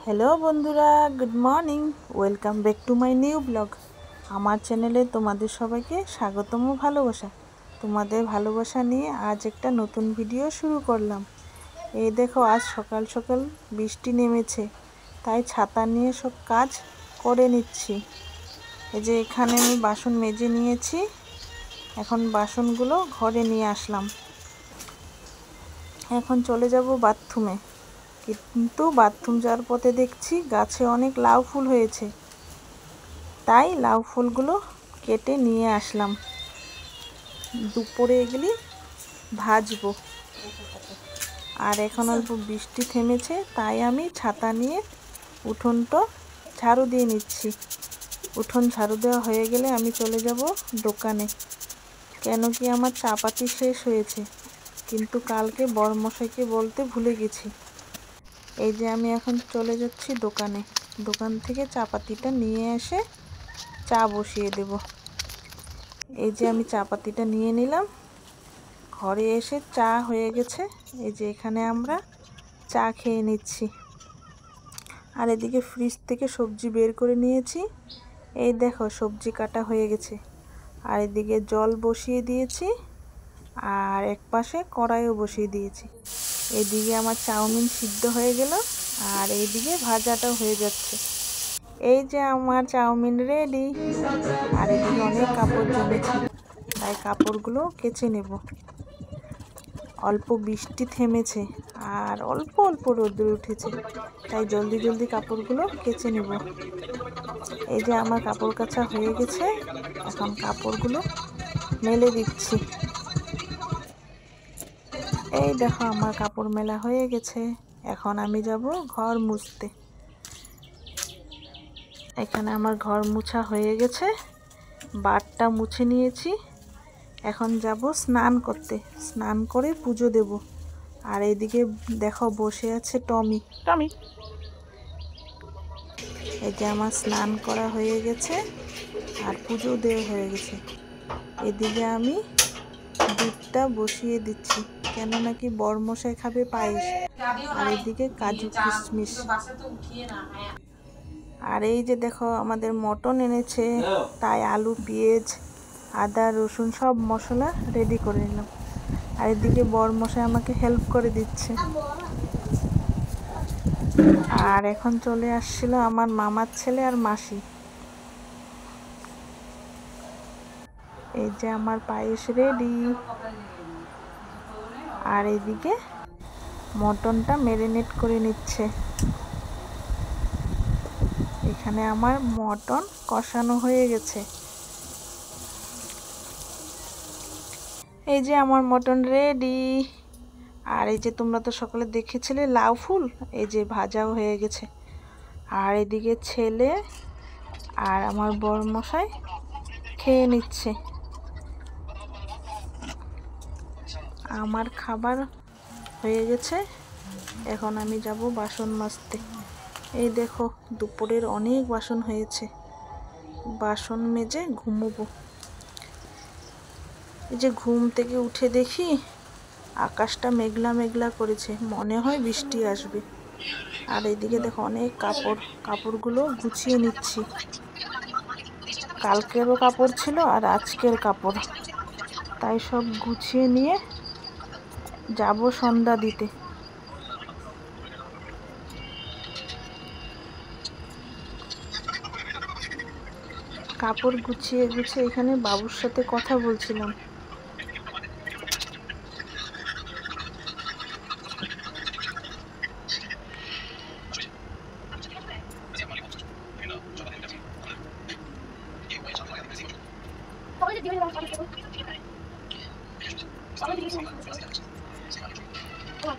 Hello বন্ধুরা, good morning. Welcome back to my new blog. আমার চ্যানেলে তোমাদের সবাইকে স্বাগতম ও ভালোবাসা। তোমাদের ভালোবাসা নিয়ে আজ একটা নতুন ভিডিও শুরু করলাম। এই দেখো, আজ সকাল সকাল বৃষ্টি নেমেছে, তাই ছাতা নিয়ে সব কাজ করে নিচ্ছি। এই যে এখানে আমি বাসন মেজে নিয়েছি, এখন বাসনগুলো ঘরে নিয়ে আসলাম। এখন চলে যাব বাথরুমে, কিন্তু বাথরুম যাওয়ার পথে দেখছি গাছে অনেক লাউ ফুল হয়েছে, তাই লাউ ফুলগুলো কেটে নিয়ে আসলাম। দুপুরে এগুলি ভাজবো। আর এখন অল্প বৃষ্টি থেমেছে, তাই আমি ছাতা নিয়ে উঠোনটা ঝাড়ু দিয়ে নিচ্ছি। উঠোন ঝাড়ু দেওয়া হয়ে গেলে আমি চলে যাব দোকানে, কেন কি আমার চা পাতি শেষ হয়েছে, কিন্তু কালকে বড়মশাইকে বলতে ভুলে গেছি। এই যে আমি এখন চলে যাচ্ছি দোকানে, দোকান থেকে চা পাতিটা নিয়ে এসে চা বসিয়ে দেব। এই যে আমি চা পাতিটা নিয়ে নিলাম, ঘরে এসে চা হয়ে গেছে। এই যে এখানে আমরা চা খেয়ে নিচ্ছি। আর এদিকে ফ্রিজ থেকে সবজি বের করে নিয়েছি। এই দেখো, সবজি কাটা হয়ে গেছে। আর এদিকে জল বসিয়ে দিয়েছি, আর এক পাশে কড়াইও বসিয়ে দিয়েছি। এদিকে আমার চাউমিন সিদ্ধ হয়ে গেল, আর এইদিকে ভাজাটাও হয়ে যাচ্ছে। এই যে আমার চাউমিন রেডি। আর এদিকে অনেক কাপড় জমেছে, তাই কাপড়গুলো কেচে নেব। অল্প বৃষ্টি থেমেছে আর অল্প অল্প রোদ্দুর উঠেছে, তাই জলদি জলদি কাপড়গুলো কেচে নেব। এই যে আমার কাপড় কাচা হয়ে গেছে, এখন কাপড়গুলো মেলে দিচ্ছি। এই দেখো, আমার কাপড় মেলা হয়ে গেছে। এখন আমি যাব ঘর মুছতে। এখানে আমার ঘর মুছা হয়ে গেছে, বাথটা মুছে নিয়েছি। এখন যাব স্নান করতে, স্নান করে পুজো দেব। আর এইদিকে দেখো, বসে আছে টমি। এই যে আমার স্নান করা হয়ে গেছে আর পুজো দেওয়া হয়ে গেছে। এদিকে আমি দুধটা বসিয়ে দিচ্ছি, কেন নাকি বড়মশাই খাবে পায়েস। আর এদিকে কাজু কিশমিশ। আর এই যে দেখো, আমাদের মটন এনেছে, তাই আলু, পেঁয়াজ, আদা, রসুন সব মশলা রেডি করে নিলাম। আর এদিকে বড়মশাই আমাকে হেল্প করে দিচ্ছে। আর এখন চলে আসছিল আমার মামার ছেলে আর মাসি। এই যে আমার পায়েস রেডি। আর এদিকে মটনটা ম্যারিনেট করে নিচ্ছে। এখানে আমার মটন কষানো হয়ে গেছে। এই যে আমার মটন রেডি। আর এই যে তোমরা তো সকালে দেখেছিলে লাউ ফুল, এই যে ভাজাও হয়ে গেছে। আর এদিকে ছেলে আর আমার বড়মশাই খেয়ে নিচ্ছে। আমার খাবার হয়ে গেছে, এখন আমি যাব বাসন মাজতে। এই দেখো, দুপুরের অনেক বাসন হয়েছে, বাসন মেজে ঘুমোবো। এই যে ঘুম থেকে উঠে দেখি আকাশটা মেঘলা মেঘলা করেছে, মনে হয় বৃষ্টি আসবে। আর এইদিকে দেখো অনেক কাপড়, কাপড়গুলো গুছিয়ে নিচ্ছি। কালকেরও কাপড় ছিল আর আজকের কাপড়, তাই সব গুছিয়ে নিয়ে যাব সন্ধ্যা দিতে। কাপড় গুছিয়ে গুছিয়ে এখানে বাবুর সাথে কথা বলছিলাম।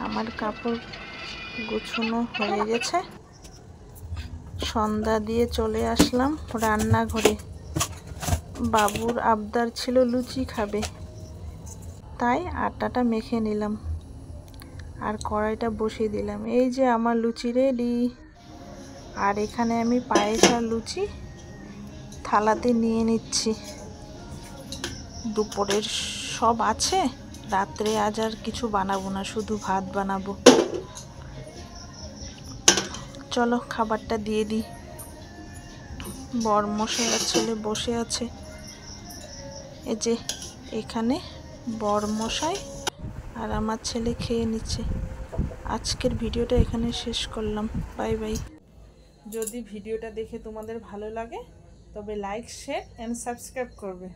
আমার কাপড় গোছানো হয়ে গেছে, সন্ধ্যা দিয়ে চলে আসলাম রান্নাঘরে। বাবুর আবদার ছিল লুচি খাবে, তাই আটাটা মেখে নিলাম আর কড়াইটা বসিয়ে দিলাম। এই যে আমার লুচি রেডি। আর এখানে আমি পায়েস আর লুচি থালাতে নিয়ে নিচ্ছি। দুপুরের সব আছে, রাত্রে আজ আর কিছু বানাবো না, শুধু ভাত বানাবো। চলো খাবারটা দিয়ে দিই। বরমশাই আর ছেলে বসে আছে, এই যে এখানে বরমশাই আর আমার ছেলে খেয়ে নিচ্ছে। আজকের ভিডিওটা এখানে শেষ করলাম। Bye bye. যদি ভিডিওটা দেখে তোমাদের ভালো লাগে তবে লাইক, শেয়ার অ্যান্ড সাবস্ক্রাইব করবে।